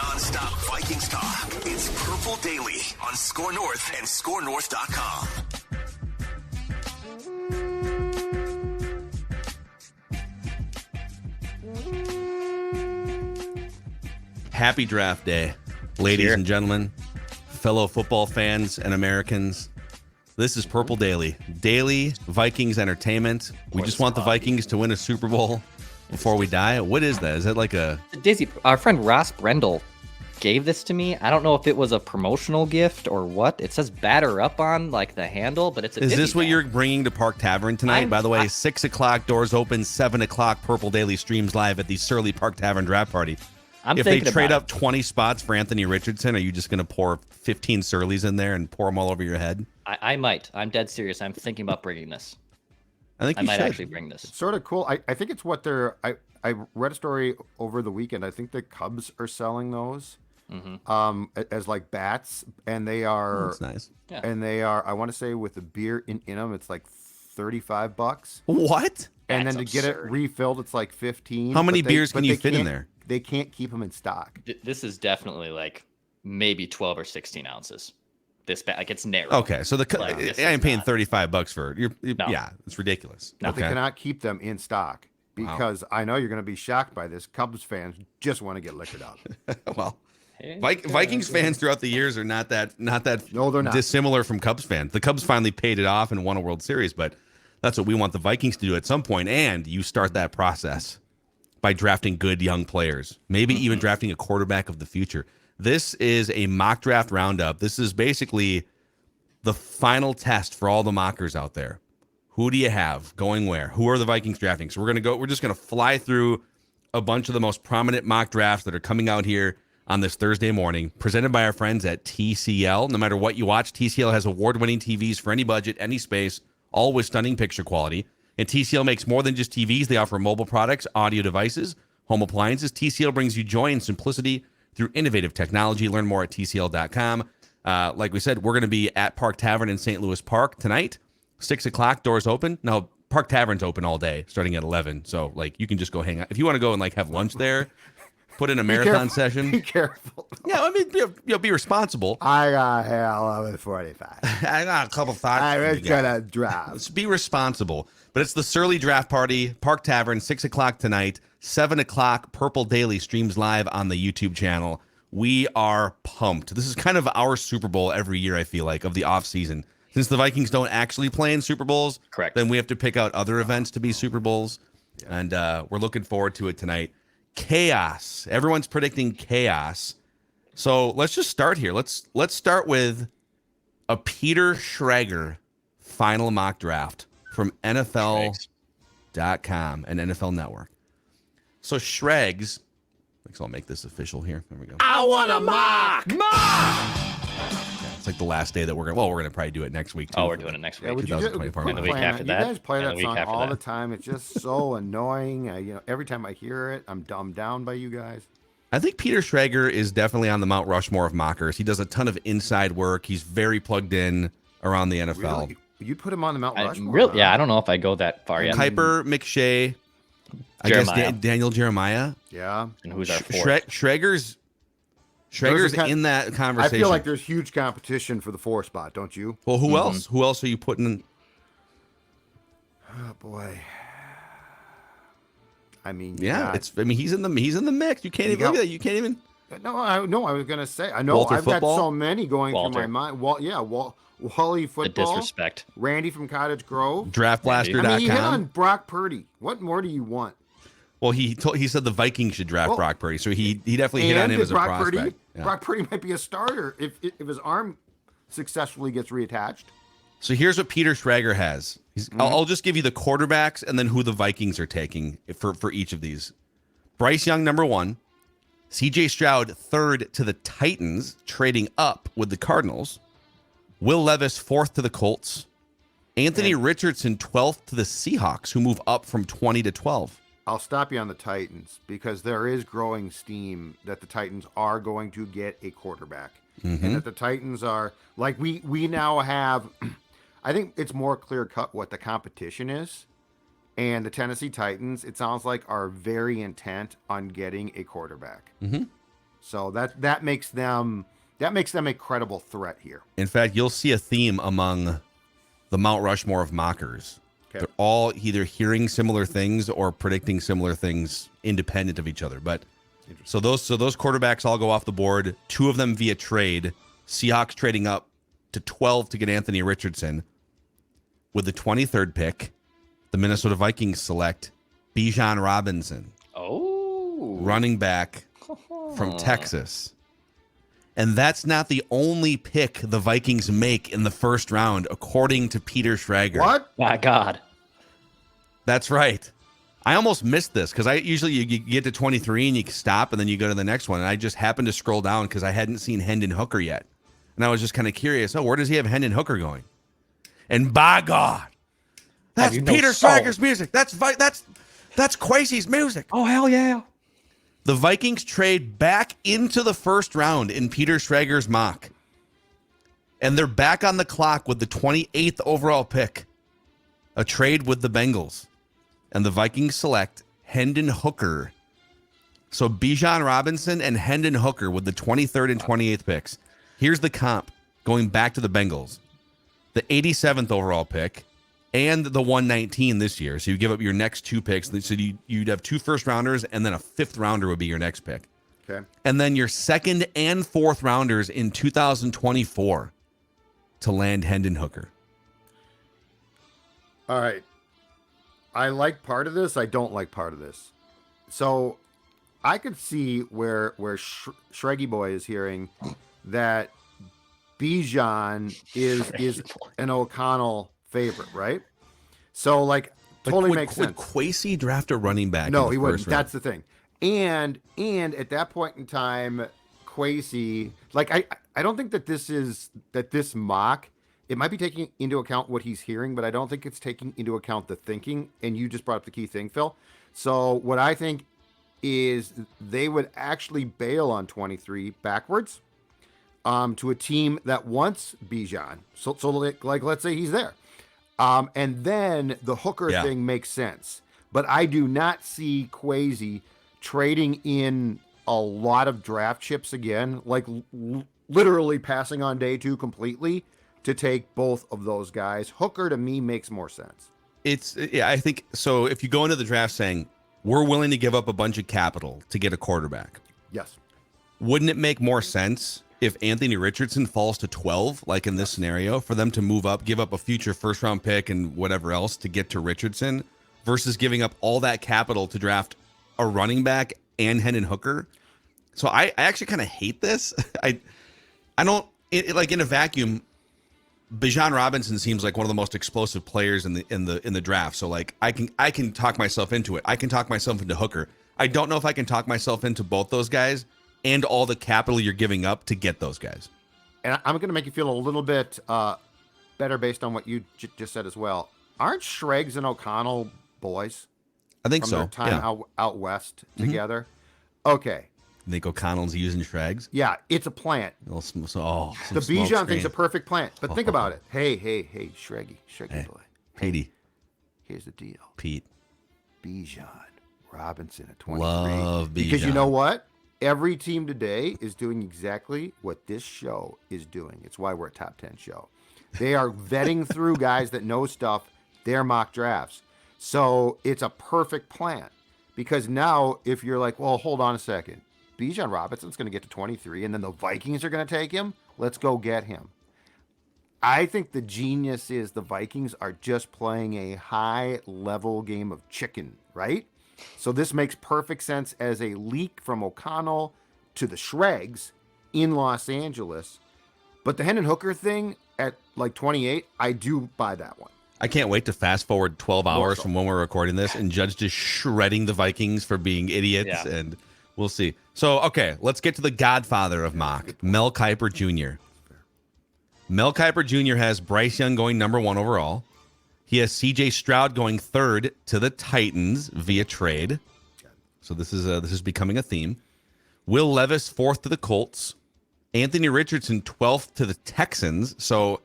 Non-stop Vikings talk. It's Purple Daily on Score North and ScoreNorth.com. Happy draft day, ladies and gentlemen, fellow football fans and Americans. This is Purple Daily, daily Vikings entertainment. We just want the Vikings to win a Super Bowl before we die. What is that? Is that like a... Dizzy, our friend Ross Brendel gave this to me. I don't know if it was a promotional gift or what. It says batter up on like the handle, but it's a Is Dizzy this what bag. you're bringing to Park Tavern tonight? By the way, 6 o'clock, doors open, 7 o'clock, Purple Daily streams live at the Surly Park Tavern draft party. If they trade up 20 spots for Anthony Richardson, are you just going to pour 15 Surleys in there and pour them all over your head? I might. I'm dead serious. I'm thinking about bringing this. I think I might actually bring this. It's sort of cool. I think it's what they're... I read a story over the weekend. I think the Cubs are selling those as like bats, and they are... That's nice. Yeah. And they are, I want to say, with the beer in them, it's like $35. What? And That's then to get it absurd. refilled, it's like 15. How many but they- beers can but you they fit in can't- there? They can't keep them in stock. This is definitely like maybe 12 or 16 ounces. This bag, like it's narrow. Okay, so Like, this I ain't is paying not- $35 for it. No. Yeah, it's ridiculous. But they Okay. cannot keep them in stock because I know you're going to be shocked by this. Cubs fans just want to get liquored out. Well, Vikings fans throughout the years are not that No, they're not. dissimilar from Cubs fans. The Cubs finally paid it off and won a World Series, but that's what we want the Vikings to do at some point. And you start that process by drafting good young players, maybe even drafting a quarterback of the future. This is a mock draft roundup. This is basically the final test for all the mockers out there. Who do you have going where? Who are the Vikings drafting? So we're just going to fly through a bunch of the most prominent mock drafts that are coming out here on this Thursday morning, presented by our friends at TCL. No matter what you watch, TCL has award-winning TVs for any budget, any space, all with stunning picture quality. And TCL makes more than just TVs. They offer mobile products, audio devices, home appliances. TCL brings you joy and simplicity through innovative technology. Learn more at TCL.com. Like we said, we're going to be at Park Tavern in St. Louis Park tonight. 6 o'clock, doors open. Now, Park Tavern's open all day, starting at 11. So, like, you can just go hang out. If you want to go and, like, have lunch there, put in a marathon Be session. careful. Yeah, I mean, be responsible. I got here 11:45. I got a couple thoughts. I for you was guys. going to drive. Let's be responsible. But it's the Surly Draft Party, Park Tavern, 6 o'clock tonight, 7 o'clock, Purple Daily streams live on the YouTube channel. We are pumped. This is kind of our Super Bowl every year, I feel like, of the offseason. Since the Vikings don't actually play in Super Bowls, Correct. then we have to pick out other events to be Super Bowls. Yeah. And we're looking forward to it tonight. Chaos. Everyone's predicting chaos. So let's just start here. Let's start with a Peter Schrager final mock draft from NFL.com and NFL Network. So Schrags, I'll make this official here. There we go. I want a mock. It's like the last day that we're gonna probably do it next week too. Oh, we're doing it next week. Yeah, would you 2024. And the week after you that, guys play and that the week song after all that. the time. It's just so annoying. Every time I hear it, I'm dumbed down by you guys. I think Peter Schrager is definitely on the Mount Rushmore of mockers. He does a ton of inside work. He's very plugged in around the NFL. Really? You put him on the Mount Rushmore? Really? Yeah, I don't know if I go that far yet. Kuiper, McShay, I Jeremiah. guess Daniel Jeremiah. Yeah. And who's our fourth? Schrager's in that I conversation. feel like there's huge competition for the 4 spot, don't you? Well, who else? Who else are you putting in? Oh boy. I mean, Yeah, he's in the mix. You can't even look at that. You can't even. No, I was gonna say. I know Walter I've football? got so many going Walter. through my mind. Wally The football. disrespect. Randy from Cottage Grove. Draftblaster.com. I mean, you hit on Brock Purdy. What more do you want? Well, he said the Vikings should draft Brock Purdy, so he definitely hit on him as a prospect. Purdy, Yeah. Brock Purdy might be a starter if his arm successfully gets reattached. So here's what Peter Schrager has. I'll just give you the quarterbacks and then who the Vikings are taking for each of these. Bryce Young, number 1. C.J. Stroud, 3rd to the Titans, trading up with the Cardinals. Will Levis, 4th to the Colts. Anthony Richardson, 12th to the Seahawks, who move up from 20 to 12. I'll stop you on the Titans because there is growing steam that the Titans are going to get a quarterback. And that the Titans are, like, we now have, I think it's more clear cut what the competition is. And the Tennessee Titans, it sounds like, are very intent on getting a quarterback. So that makes them a credible threat here. In fact, you'll see a theme among the Mount Rushmore of mockers. Okay. They're all either hearing similar things or predicting similar things independent of each other. But so those quarterbacks all go off the board. 2 of them via trade. Seahawks trading up to 12 to get Anthony Richardson. With the 23rd pick, the Minnesota Vikings select Bijan Robinson. Oh. Running back from Texas. And that's not the only pick the Vikings make in the first round, according to Peter Schrager. What? My God. That's right. I almost missed this because I usually you get to 23 and you stop and then you go to the next one. And I just happened to scroll down because I hadn't seen Hendon Hooker yet. And I was just kind of curious. Oh, where does he have Hendon Hooker going? And by God, that's Peter Schrager's music. That's Kwesi's music. Oh, hell yeah. The Vikings trade back into the first round in Peter Schrager's mock. And they're back on the clock with the 28th overall pick. A trade with the Bengals. And the Vikings select Hendon Hooker. So Bijan Robinson and Hendon Hooker with the 23rd and 28th picks. Here's the comp going back to the Bengals. The 87th overall pick and the 119 this year. So you give up your next 2 picks. So you'd have 2 first rounders and then a 5th rounder would be your next pick. Okay. And then your 2nd and 4th rounders in 2024 to land Hendon Hooker. All right. I like part of this. I don't like part of this. So I could see where Shreggy Boy is hearing that Bijan is an O'Connell favorite, right? So like totally makes sense. Would Kwesi draft a running back? No, in the he wouldn't. round? That's the thing. And at that point in time, Kwesi, like I don't think that this mock, it might be taking into account what he's hearing, but I don't think it's taking into account the thinking. And you just brought up the key thing, Phil. So what I think is they would actually bail on 23 backwards to a team that wants Bijan. So like let's say he's there. And then the Hooker thing makes sense. But I do not see Kwesi trading in a lot of draft chips again, like literally passing on day 2 completely to take both of those guys. Hooker to me makes more sense. I think so. If you go into the draft saying we're willing to give up a bunch of capital to get a quarterback, Yes. wouldn't it make more sense if Anthony Richardson falls to 12, like in this scenario, for them to move up, give up a future first round pick and whatever else to get to Richardson versus giving up all that capital to draft a running back and Hendon Hooker? So I actually kind of hate this. I don't like in a vacuum. Bijan Robinson seems like one of the most explosive players in the draft. So like I can talk myself into it. I can talk myself into Hooker. I don't know if I can talk myself into both those guys and all the capital you're giving up to get those guys. And I'm going to make you feel a little bit better based on what you just said as well. Aren't Schrags and O'Connell boys? I think from so. Their time out west together. Okay. I think O'Connell's using Schrags. Yeah, it's a plant. The Bijan thing's a perfect plant. But think about it. Hey, Shreggy boy. Petey. Here's the deal. Pete. Bijan Robinson at 23. Love Bijan. Because you know what? Every team today is doing exactly what this show is doing. It's why we're a top 10 show. They are vetting through guys that know stuff, their mock drafts. So it's a perfect plan. Because now if you're like, well, hold on a second. Bijan Robinson's going to get to 23 and then the Vikings are going to take him. Let's go get him. I think the genius is the Vikings are just playing a high level game of chicken, right? So this makes perfect sense as a leak from O'Connell to the Schrags in Los Angeles. But the Hendon Hooker thing at like 28, I do buy that one. I can't wait to fast forward 12 hours from when we're recording this and Judge just shredding the Vikings for being idiots, and we'll see. So, okay, let's get to the godfather of mock, Mel Kiper Jr. Mel Kiper Jr. has Bryce Young going number 1 overall. He has C.J. Stroud going 3rd to the Titans via trade. So this is becoming a theme. Will Levis 4th to the Colts. Anthony Richardson 12th to the Texans. So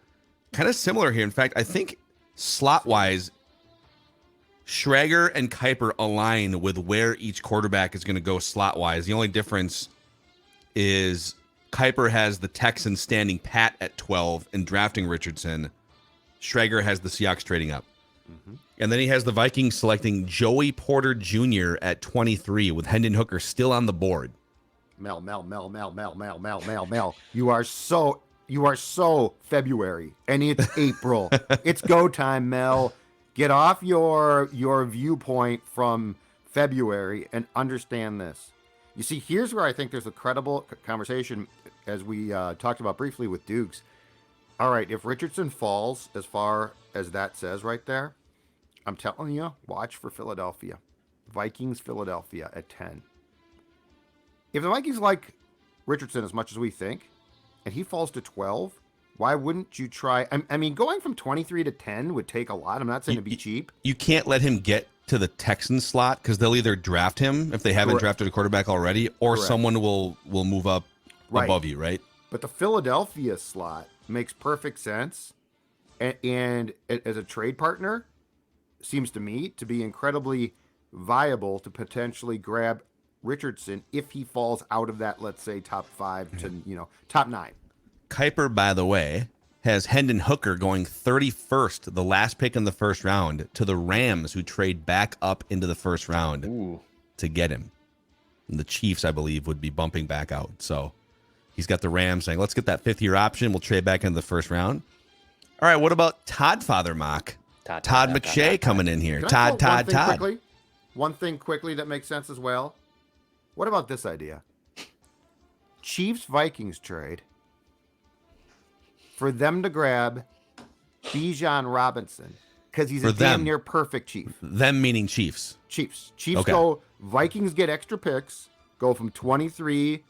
kind of similar here. In fact, I think slot-wise, Schrager and Kiper align with where each quarterback is going to go slot-wise. The only difference is Kuiper has the Texans standing pat at 12 and drafting Richardson. Schrager has the Seahawks trading up. And then he has the Vikings selecting Joey Porter Jr. at 23 with Hendon Hooker still on the board. Mel. You are so February, and it's April. It's go time, Mel. Get off your viewpoint from February and understand this. You see, here's where I think there's a credible conversation, as we talked about briefly with Dukes. All right, if Richardson falls as far as that says right there, I'm telling you, watch for Philadelphia. Vikings, Philadelphia at 10. If the Vikings like Richardson as much as we think, and he falls to 12, why wouldn't you try? I mean, going from 23 to 10 would take a lot. I'm not saying to be cheap. You can't let him get to the Texans slot because they'll either draft him if they haven't drafted a quarterback already, or someone will move up above you, right? But the Philadelphia slot makes perfect sense, and as a trade partner, seems to me to be incredibly viable to potentially grab Richardson if he falls out of that, let's say, top 5 to top 9. Kuiper, by the way, has Hendon Hooker going 31st, the last pick in the first round, to the Rams, who trade back up into the first round to get him. And the Chiefs, I believe, would be bumping back out. So he's got the Rams saying, let's get that 5th-year option. We'll trade back into the first round. All right, what about Todd Father Mock? Todd McShay coming in here. Todd. One thing quickly that makes sense as well. What about this idea? Chiefs-Vikings trade for them to grab Bijan Robinson because he's damn near perfect Chief. Them meaning Chiefs. Chiefs go, Vikings get extra picks, go from 23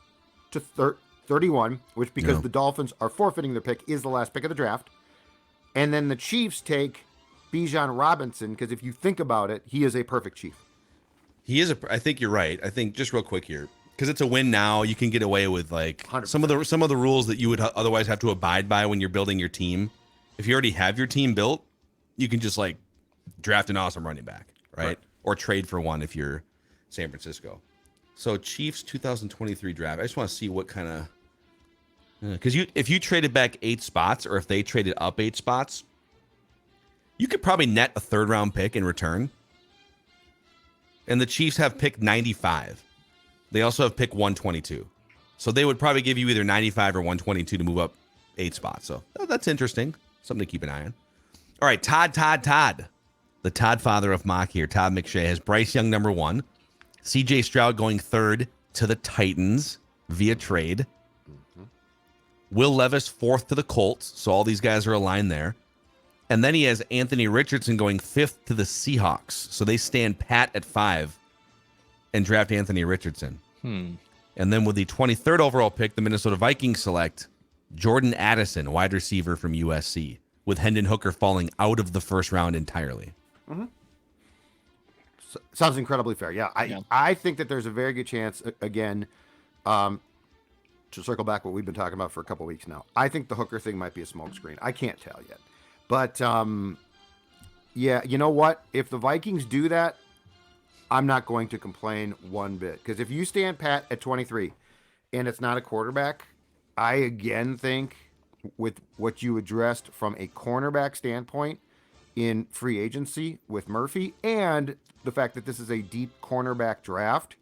to 31, which because the Dolphins are forfeiting their pick is the last pick of the draft. And then the Chiefs take Bijan Robinson because if you think about it, he is a perfect Chief. I think you're right. I think just real quick here, because it's a win now, you can get away with like 100%. some of the rules that you would otherwise have to abide by when you're building your team. If you already have your team built, you can just like draft an awesome running back, right? Or trade for one if you're San Francisco. So Chiefs 2023 draft. I just want to see what kind of because if you traded back 8 spots or if they traded up 8 spots, you could probably net a 3rd-round pick in return. And the Chiefs have pick 95. They also have pick 122. So they would probably give you either 95 or 122 to move up 8 spots. So that's interesting. Something to keep an eye on. All right, Todd. The Todd father of mock here, Todd McShay, has Bryce Young number 1. CJ Stroud going 3rd to the Titans via trade. Will Levis 4th to the Colts. So all these guys are aligned there. And then he has Anthony Richardson going 5th to the Seahawks. So they stand pat at 5 and draft Anthony Richardson. And then with the 23rd overall pick, the Minnesota Vikings select Jordan Addison, wide receiver from USC, with Hendon Hooker falling out of the first round entirely. Sounds incredibly fair. Yeah, I think that there's a very good chance, again, to circle back what we've been talking about for a couple weeks now. I think the Hooker thing might be a smokescreen. I can't tell yet. But, yeah, you know what? If the Vikings do that, I'm not going to complain one bit. Because if you stand pat at 23 and it's not a quarterback, I again think with what you addressed from a cornerback standpoint in free agency with Murphy and the fact that this is a deep cornerback draft,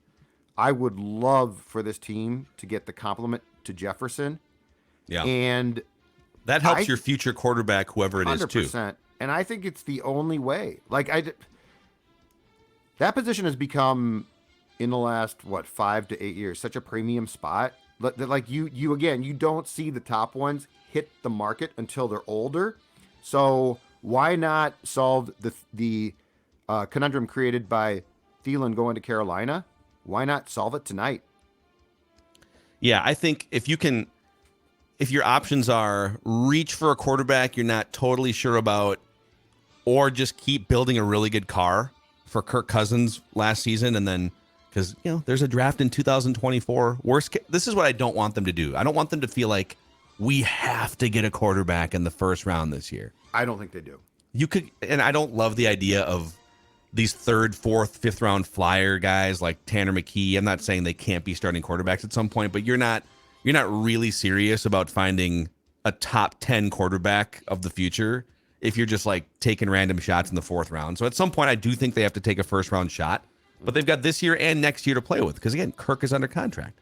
I would love for this team to get the compliment to Jefferson. Yeah. And that helps your future quarterback, whoever it is, too. 100%. And I think it's the only way. That position has become, in the last, 5 to 8 years, such a premium spot. Like you don't see the top ones hit the market until they're older. So why not solve the conundrum created by Thielen going to Carolina? Why not solve it tonight? Yeah, I think if your options are reach for a quarterback you're not totally sure about, or just keep building a really good car for Kirk Cousins last season, and then because there's a draft in 2024. This is what I don't want them to do. I don't want them to feel like we have to get a quarterback in the first round this year. I don't think they do. You could, and I don't love the idea of these third, fourth, fifth round flyer guys like Tanner McKee. I'm not saying they can't be starting quarterbacks at some point, but you're not really serious about finding a top 10 quarterback of the future if you're just like taking random shots in the fourth round. So at some point, I do think they have to take a first round shot, but they've got this year and next year to play with because, again, Kirk is under contract.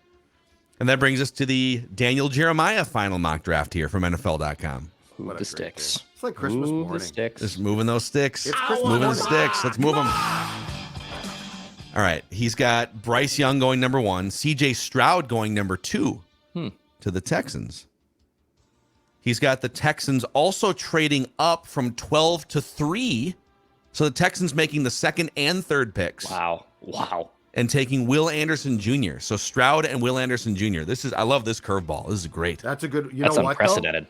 And that brings us to the Daniel Jeremiah final mock draft here from NFL.com. Move the sticks. Day. It's like Christmas Move morning. the sticks. Just moving those sticks. It's Christmas moving morning. the sticks. Let's move them. All right. He's got Bryce Young going number 1, CJ Stroud going number 2 to the Texans. He's got the Texans also trading up from 12 to 3. So the Texans making the second and third picks. Wow. And taking Will Anderson Jr. So Stroud and Will Anderson Jr. I love this curveball. This is great. That's a good, That's know what, unprecedented.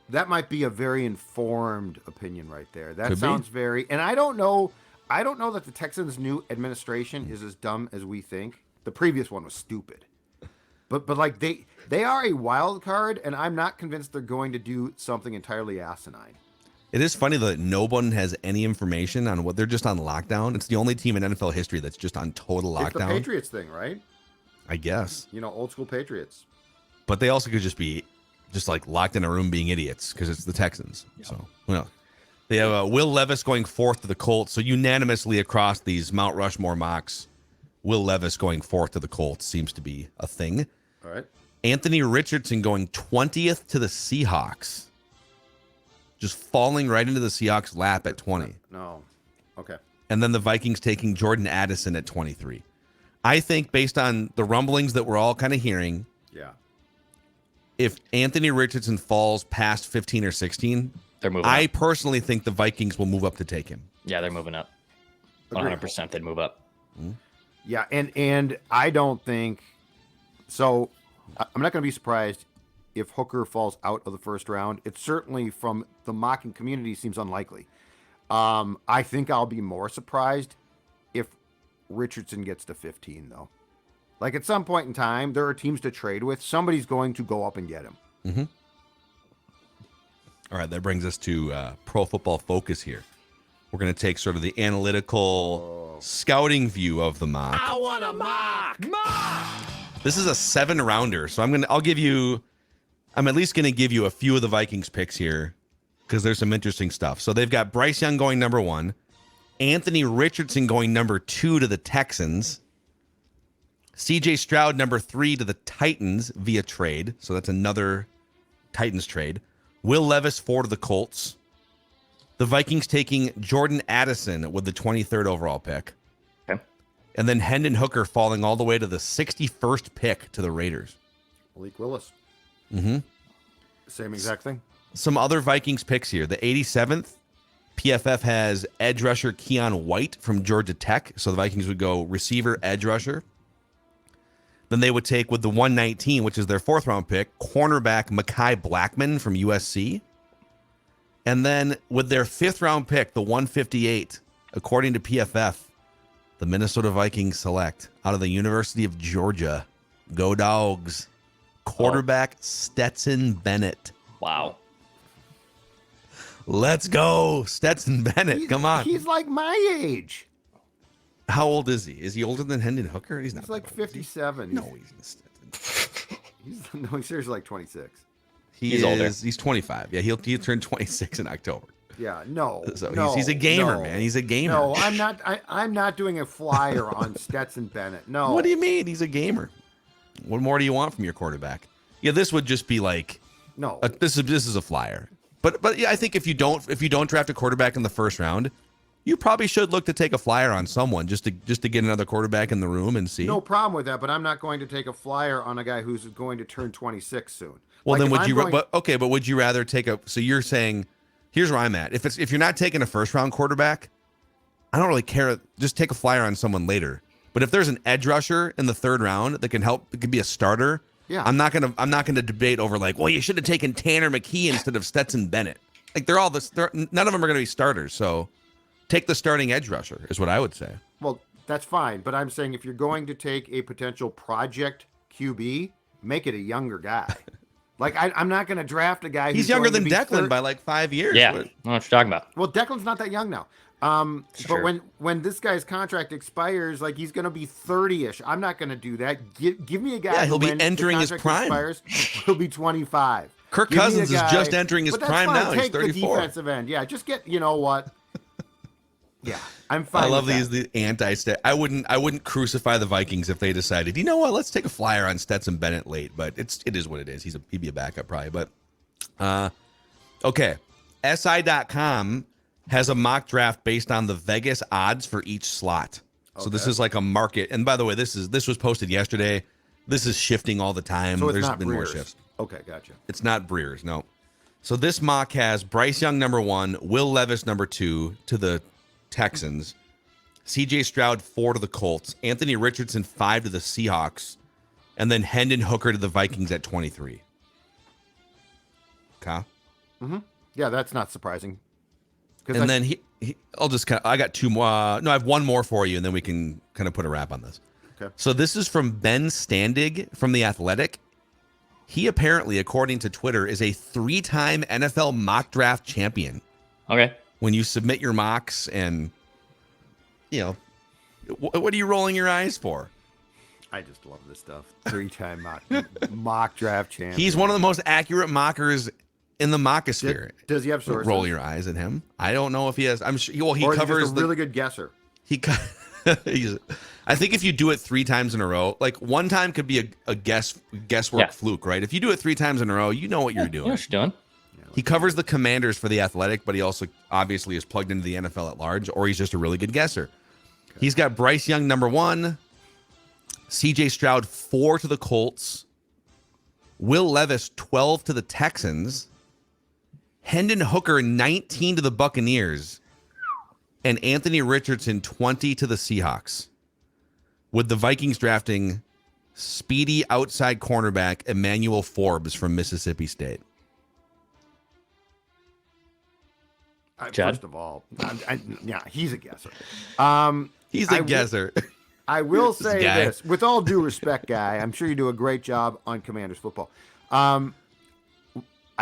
That might be a very informed opinion right there. That Could sounds very, and I don't know that the Texans' new administration is as dumb as we think. The previous one was stupid. But like they are a wild card, and I'm not convinced they're going to do something entirely asinine. It is funny that no one has any information on what they're just on lockdown. It's the only team in NFL history that's just on total lockdown. It's the Patriots thing, right? I guess. Old school Patriots. But they also could just be just like locked in a room being idiots because it's the Texans. Yep. So, well, they have Will Levis going 4th to the Colts. So unanimously across these Mount Rushmore mocks, Will Levis going 4th to the Colts seems to be a thing. All right. Anthony Richardson going 20th to the Seahawks. Just falling right into the Seahawks' lap at 20. No. Okay. And then the Vikings taking Jordan Addison at 23. I think based on the rumblings that we're all kind of hearing, yeah, if Anthony Richardson falls past 15 or 16, they're moving I up. personally think the Vikings will move up to take him. Yeah, they're moving up. 100% they'd move up. Yeah, and I don't think so. I'm not going to be surprised if Hooker falls out of the first round. It certainly, from the mocking community, seems unlikely. I think I'll be more surprised if Richardson gets to 15, though. Like, at some point in time, there are teams to trade with. Somebody's going to go up and get him. Mm-hmm. All right, that brings us to Pro Football Focus here. We're going to take sort of the analytical scouting view of the mock. I want a mock. This is a 7-rounder, so I'm at least going to give you a few of the Vikings picks here because there's some interesting stuff. So they've got Bryce Young going number 1, Anthony Richardson going number 2 to the Texans, CJ Stroud number 3 to the Titans via trade. So that's another Titans trade. Will Levis 4 to the Colts. The Vikings taking Jordan Addison with the 23rd overall pick. Okay. And then Hendon Hooker falling all the way to the 61st pick to the Raiders. Malik Willis. Mm-hmm. Same exact thing. Some other Vikings picks here. The 87th, PFF has edge rusher Keon White from Georgia Tech. So the Vikings would go receiver, edge rusher. Then they would take with the 119, which is their 4th round pick, cornerback Mekhi Blackman from USC. And then with their 5th round pick, the 158, according to PFF, the Minnesota Vikings select out of the University of Georgia. Go Dogs. Quarterback Stetson Bennett. Wow. Let's go, Stetson Bennett. Come on. He's like my age. How old is he? Is he older than Hendon Hooker? He's not. He's like that old, is he? 57. No, he's not. He's seriously like 26. He's older. He's 25. Yeah, he'll turn 26 in October. Yeah, no. So no, he's a gamer, no. man. He's a gamer. No, I'm not. I'm not doing a flyer on Stetson Bennett. No. What do you mean? He's a gamer. What more do you want from your quarterback? Yeah, this would just be like No. this is a flyer. But yeah, I think if you don't draft a quarterback in the first round, you probably should look to take a flyer on someone just to get another quarterback in the room and see. No problem with that, but I'm not going to take a flyer on a guy who's going to turn 26 soon. Well, Like, then if would I'm you? going- But would you rather take a? So you're saying, here's where I'm at. If you're not taking a first round quarterback, I don't really care. Just take a flyer on someone later. But if there's an edge rusher in the 3rd round that can help, it could be a starter. Yeah. I'm not gonna debate over like, well, you should have taken Tanner McKee instead of Stetson Bennett. Like none of them are gonna be starters. So take the starting edge rusher is what I would say. Well, that's fine, but I'm saying if you're going to take a potential project QB, make it a younger guy. Like I'm not going to draft a guy. He's who's younger going than to be Declan by like 5 years. Yeah. I What- don't know what you're talking about. Well, Declan's not that young now. Sure. But when this guy's contract expires, like he's going to be 30ish. I'm not going to do that. Give me a guy. Yeah, he'll who, be when the entering his contract prime. Expires, he'll be 25. Kirk Give me a Cousins is guy- just entering his but that's prime fine. now. He's Take the 34. defensive end. Yeah, just get. You know what? Yeah, I'm fine. I love with the anti-stat. I wouldn't crucify the Vikings if they decided, you know what, let's take a flyer on Stetson Bennett late. But it is what it is. He'd be a backup probably. But okay, SI.com has a mock draft based on the Vegas odds for each slot. So this is like a market. And by the way, this was posted yesterday. This is shifting all the time. So it's There's not been Breers. more shifts. Okay, gotcha. It's not Breers, no. So this mock has Bryce Young number 1, Will Levis number 2 to the Texans, CJ Stroud 4 to the Colts, Anthony Richardson 5 to the Seahawks, and then Hendon Hooker to the Vikings at 23. Okay. Yeah, that's not surprising. And then I'll just I got 2 more. No, I have 1 more for you, and then we can kind of put a wrap on this. Okay. So this is from Ben Standig from The Athletic. He apparently, according to Twitter, is a 3-time NFL mock draft champion. Okay. When you submit your mocks and, what are you rolling your eyes for? I just love this stuff. 3-time mock draft champion. He's one of the most accurate mockers in the mockosphere. Does he have sources? Roll your eyes at him. I don't know if he has. I'm sure. Well, he or is covers he just a really good guesser. I think if you do it 3 times in a row, like one time could be a guesswork fluke, right? If you do it 3 times in a row, you know what you're doing. You know what you're doing. He covers the Commanders for The Athletic, but he also obviously is plugged into the NFL at large, or he's just a really good guesser. Okay. He's got Bryce Young number 1, CJ Stroud 4 to the Colts, Will Levis 12 to the Texans, Hendon Hooker 19 to the Buccaneers, and Anthony Richardson 20 to the Seahawks, with the Vikings drafting speedy outside cornerback Emmanuel Forbes from Mississippi State. First of all, yeah, he's a guesser. He's a guesser. I will say this, with all due respect, Guy, I'm sure you do a great job on Commanders football. I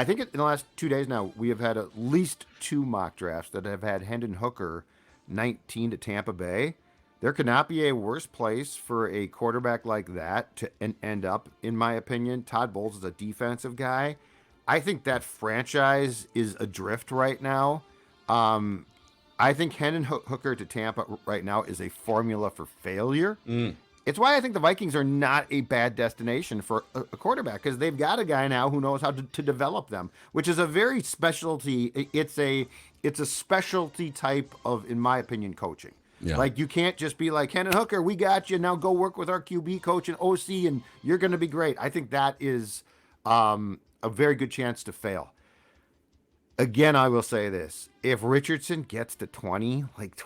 think in the last 2 days now, we have had at least 2 mock drafts that have had Hendon Hooker 19 to Tampa Bay. There could not be a worse place for a quarterback like that to end up, in my opinion. Todd Bowles is a defensive guy. I think that franchise is adrift right now. I think Hendon Hooker to Tampa right now is a formula for failure. It's why I think the Vikings are not a bad destination for a quarterback, because they've got a guy now who knows how to develop them, which is a very specialty. It's a specialty type of, in my opinion, coaching. Yeah. Like, you can't just be like, Hendon Hooker, we got you. Now go work with our QB coach and OC, and you're going to be great. I think that is a very good chance to fail. Again, I will say this. If Richardson gets to 20, like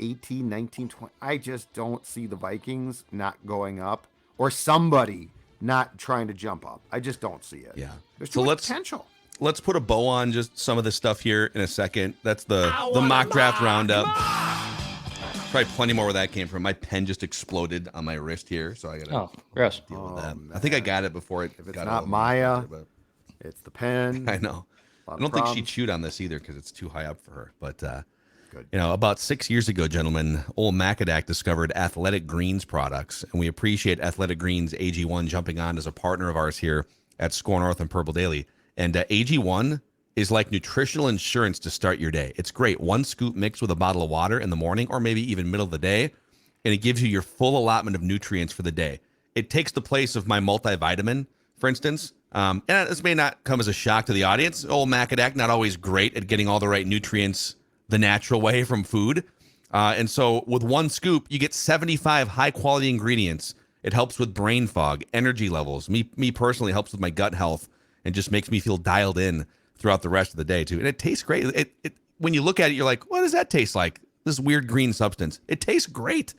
18, 19, 20, I just don't see the Vikings not going up, or somebody not trying to jump up. I just don't see it. Yeah. There's too much potential. Let's put a bow on just some of this stuff here in a second. That's the mock draft roundup. Probably plenty more where that came from. My pen just exploded on my wrist here, so I gotta gross. deal with that. I think I got it before it If it's got not Maya, it's the pen. I know. I don't think she chewed on this either because it's too high up for her. But, about 6 years ago, gentlemen, old Macadac discovered Athletic Greens products, and we appreciate Athletic Greens AG1 jumping on as a partner of ours here at Score North and Purple Daily. And AG1 is like nutritional insurance to start your day. It's great. 1 scoop mixed with a bottle of water in the morning or maybe even middle of the day, and it gives you your full allotment of nutrients for the day. It takes the place of my multivitamin, for instance. And this may not come as a shock to the audience. Old Macadac, not always great at getting all the right nutrients the natural way from food. And so with 1 scoop, you get 75 high-quality ingredients. It helps with brain fog, energy levels. Me personally, helps with my gut health and just makes me feel dialed in throughout the rest of the day, too. And it tastes great. It when you look at it, you're like, what does that taste like? This weird green substance. It tastes great.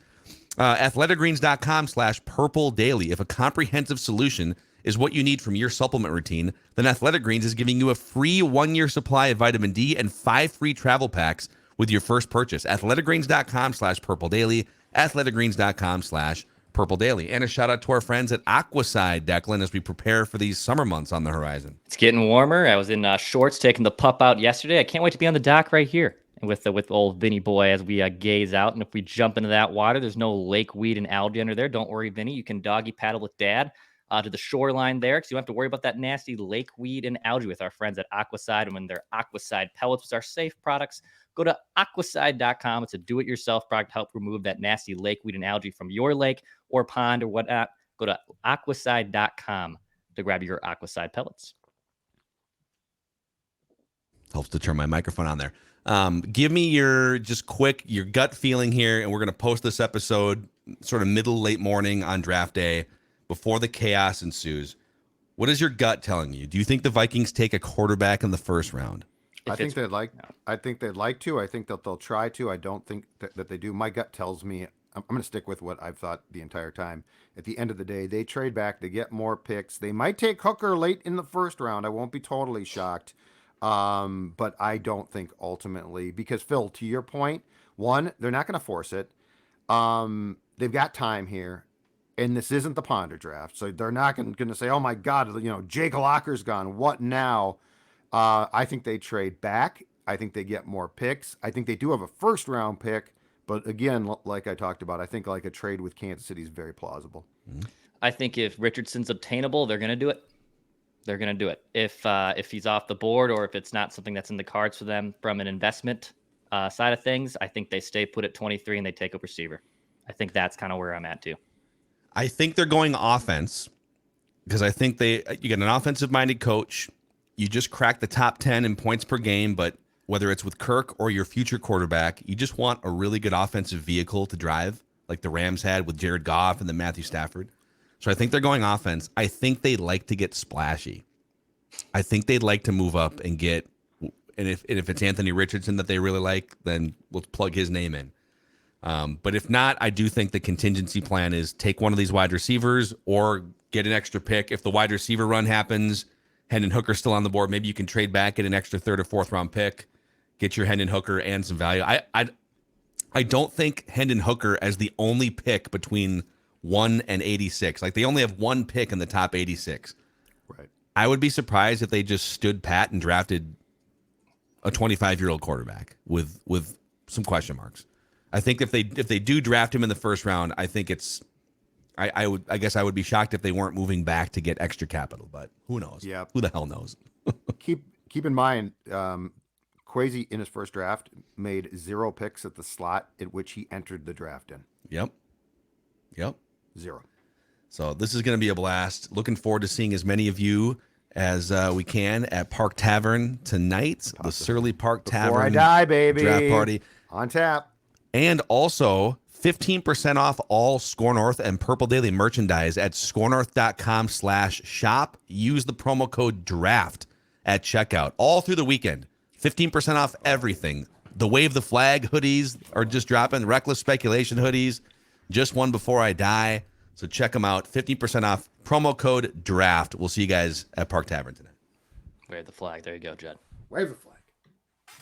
athleticgreens.com/purple daily. If a comprehensive solution is what you need from your supplement routine, then Athletic Greens is giving you a free 1-year supply of vitamin D and 5 free travel packs with your first purchase. athleticgreens.com/purple daily. athleticgreens.com/purple daily. And a shout out to our friends at Aquaside, Declan, as we prepare for these summer months on the horizon. It's getting warmer. I was in shorts taking the pup out yesterday. I can't wait to be on the dock right here. with old Vinny boy as we gaze out. And if we jump into that water, there's no lake weed and algae under there. Don't worry, Vinny. You can doggy paddle with Dad to the shoreline there, because you don't have to worry about that nasty lake weed and algae with our friends at Aquaside. And when their Aquaside pellets are safe products, go to aquaside.com. It's a do-it-yourself product to help remove that nasty lake weed and algae from your lake or pond or whatnot. Go to aquaside.com to grab your Aquaside pellets. Helps to turn my microphone on there. Give me your gut feeling here, and we're going to post this episode sort of late morning on draft day before the chaos ensues. What is your gut telling you? Do you think the Vikings take a quarterback in the first round? I think they'd like to. I think that they'll try to. I don't think that they do. My gut tells me I'm going to stick with what I've thought the entire time. At the end of the day, they trade back. They get more picks. They might take Hooker late in the first round. I won't be totally shocked. But I don't think ultimately, because Phil, to your point, one, they're not going to force it. They've got time here, and this isn't the Ponder draft, so they're not going to say, "Oh my God, Jake Locker's gone. What now?" I think they trade back. I think they get more picks. I think they do have a first round pick, but again, like I talked about, I think like a trade with Kansas City is very plausible. I think if Richardson's obtainable, they're going to do it. They're going to do it. If he's off the board, or if it's not something that's in the cards for them from an investment side of things, I think they stay put at 23 and they take a receiver. I think that's kind of where I'm at too. I think they're going offense, because I think you get an offensive-minded coach. You just crack the top 10 in points per game, but whether it's with Kirk or your future quarterback, you just want a really good offensive vehicle to drive, like the Rams had with Jared Goff and then Matthew Stafford. So I think they're going offense. I think they like to get splashy. I think they'd like to move up and get, and if it's Anthony Richardson that they really like, then we'll plug his name in. But if not, I do think the contingency plan is take one of these wide receivers or get an extra pick. If the wide receiver run happens, Hendon Hooker still on the board, maybe you can trade back, get an extra third or fourth round pick, get your Hendon Hooker and some value. I don't think Hendon Hooker as the only pick between 1 and 86. Like, they only have one pick in the top 86. Right. I would be surprised if they just stood pat and drafted a 25-year-old quarterback with some question marks. I think if they do draft him in the first round, I think it's I guess I would be shocked if they weren't moving back to get extra capital, but who knows? Yeah. Who the hell knows? Keep in mind, Kwesi in his first draft made 0 picks at the slot at which he entered the draft in. Yep. 0. So this is going to be a blast. Looking forward to seeing as many of you as we can at Park Tavern tonight. The Surly Park Tavern. Before I die, baby. Draft party. On tap. And also 15% off all Score North and Purple Daily merchandise at scorenorth.com/shop. Use the promo code DRAFT at checkout all through the weekend. 15% off everything. The Wave the Flag hoodies are just dropping. Reckless Speculation hoodies. Just one before I die. So check them out. 15% off. Promo code DRAFT. We'll see you guys at Park Tavern tonight. Wave the flag. There you go, Judd. Wave the flag.